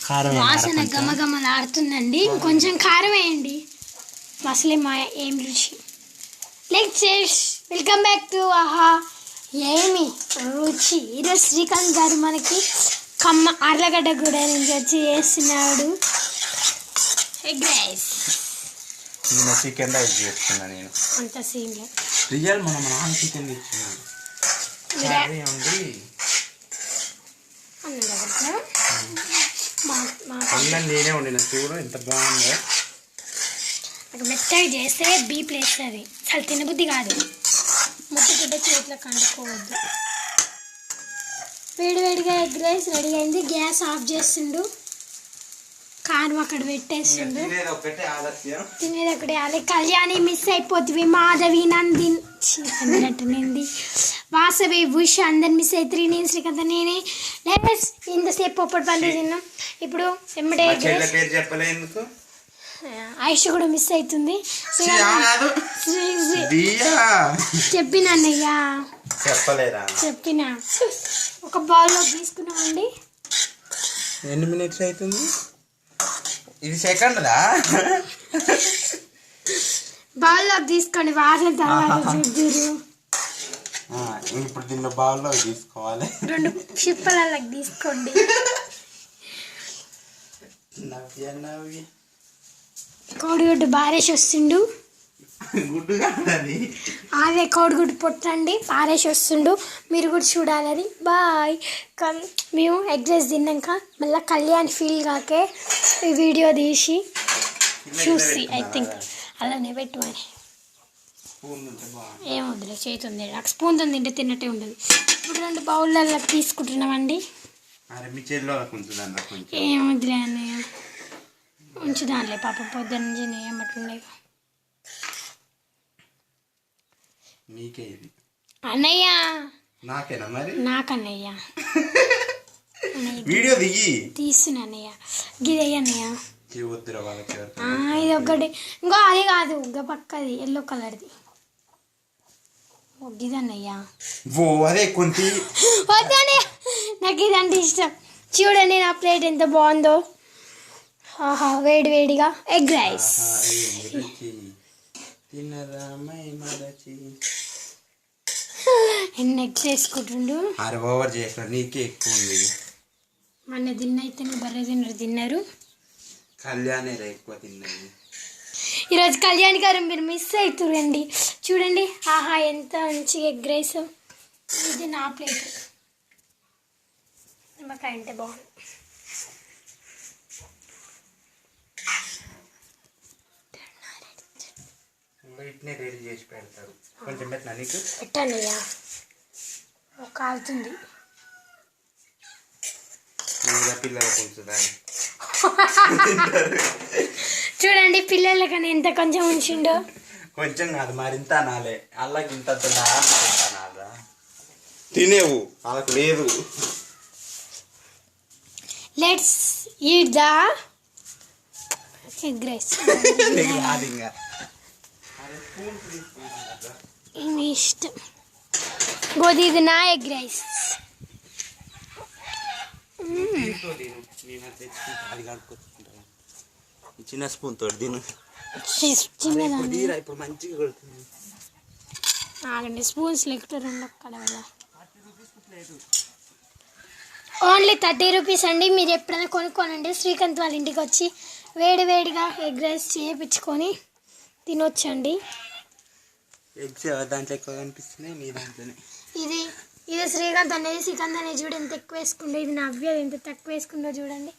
వాసన గమగమలాడుతుందండి. కొంచెం కారం వేయండి. అసలే మా ఏం రుచి. వెల్కమ్ బ్యాక్ టు ఆహా ఏమి రుచి. ఈరోజు శ్రీకాంత్ గారు మనకి అర్లగడ్డ కూడా నుంచి వచ్చి చేస్తున్నాడు ఎగ్ రైస్. చికెన్ రైస్ చేస్తున్నా నేను. అంత సీన్ రియల్ మన నాన్న చికెన్ తెచ్చున్నాడు. అన్నం నేనే వండిన. చూడు ఎంత బాగుందో. నాకు మెత్తగా చేస్తే బీప్ లేస్తుంది. అసలు తినబుద్ధి కాదు. ముట్టుకుంటే చేతిలో కండుకోవద్దు. వేడివేడిగా ఎగ్ రైస్ రెడీ అయింది. గ్యాస్ ఆఫ్ చేస్తుండు. కారం అక్కడ పెట్టేస్తుండు. తినేది ఒకటే. అదే కళ్యాణి మిస్ అయిపోతుంది. మాధవి నందిని వాసవి ఉష అందరు మిస్ అవుతుంది. నేను శ్రీకాంత్ నేనే ఇంతసేపు పొప్పటి పళ్ళు తిన్నాం. ఇప్పుడు ఎమ్మటే ఆయుష్ కూడా మిస్ అవుతుంది. చెప్పిన అన్నయ్య చెప్పిన. ఒక బౌల్లో తీసుకున్నామండి. ఎన్ని మినిట్స్ అవుతుంది? ఇది సెకండ్ రా. బౌల్లో తీసుకోండి. వాసన తర్వాత చూద్దరు. ఇప్పుడు దీన్ని బౌల్లో తీసుకోవాలి. 2 షిప్పలకి తీసుకోండి. కోడిగుడ్డు బారేసి వస్తుండు. అదే కోడిగుడ్డు పొట్టండి పారేసి వస్తుండు. మీరు కూడా చూడాలి అది. బాయ్. మేము ఎగ్ రైస్ తిన్నాక మళ్ళీ కళ్యాణ్ ఫీల్ కాకే ఈ వీడియో తీసి చూసి ఐ థింక్ అలానే పెట్టుమని. ఏం వద్దులే చేతుంది. నాకు స్పూన్తో తింటే తిన్నట్టే ఉండదు. ఇప్పుడు 2 బౌళ్ళల్లో తీసుకుంటున్నామండి. ఏం వద్దులే అన్నయ్య ఉంచుదానిలే. పాపం పొద్దున్న నుంచి ఏమట్లుండే అన్నయ్య. నాకన్నయ్య వీడియో దిగి తీస్తున్నా అన్నయ్య. గిదయ్య అన్నయ్య. ఇది ఒకటి. ఇంకో అది కాదు ఇంకా పక్కది ఎల్లో కలర్ది. గిదన్నయ్య. నాకు ఇదంటే ఇష్టం. చూడండి నా ప్లేట్ ఎంత బాగుందో. ఆహా వేడి వేడిగా ఎగ్ రైస్. ఎన్ని ఎగ్స్ వేసుకుంటుండు. ఓవర్ చేసినాడు. నీకే ఎక్కువ ఉంది. మన తిన్నైతే బర్రె తిన్నారు. కళ్యాణి ఎక్కువ తిన్నది. ఈరోజు కళ్యాణ్ గారు మీరు మిస్ అవుతురండి. చూడండి ఆహా ఎంత మంచి ఎగ్ రైస్. ఇది నా ప్లేట్. నిమ్మకాయ అంటే బాగుంది. రెడీ చేసి పెడతారు. కొంచెం పెట్టినా నీకు పెట్టానయ్యా. కాలుతుంది. చూడండి పిల్లలకని ఎంత కొంచెం ఉంచిండో. కొంచెం కాదు మరింత అనాలే. అల్లకి ఇంత తినేవు వాళ్ళకు లేదు. Let's eat the egg rice. మీ ఇష్టం. గోధి ఇది నా ఎగ్ రైస్. చిన్న స్పూన్ తోటి దీని చిన్నదాన్ని ఇప్పుడు మంచిగా కొడుతుంది. ఆగండి స్పూన్స్ లెక్క 2 అక్కడ ఓన్లీ 30 రూపీస్ అండి. మీరు ఎప్పుడైనా కొనుక్కోనండి. శ్రీకాంత్ వాళ్ళ ఇంటికి వచ్చి వేడి వేడిగా ఎగ్ రైస్ చేయించుకొని తినొచ్చండి. ఎగ్స్ దాంట్లో ఎక్కువ కనిపిస్తున్నాయి. మీ దాంట్లోనే ఇది శ్రీకాంత్ అనేది. శ్రీకాంత్ అనేది చూడు ఎంత ఎక్కువ వేసుకుందో. ఇది నవ్య ఎంత తక్కువ వేసుకుందో చూడండి.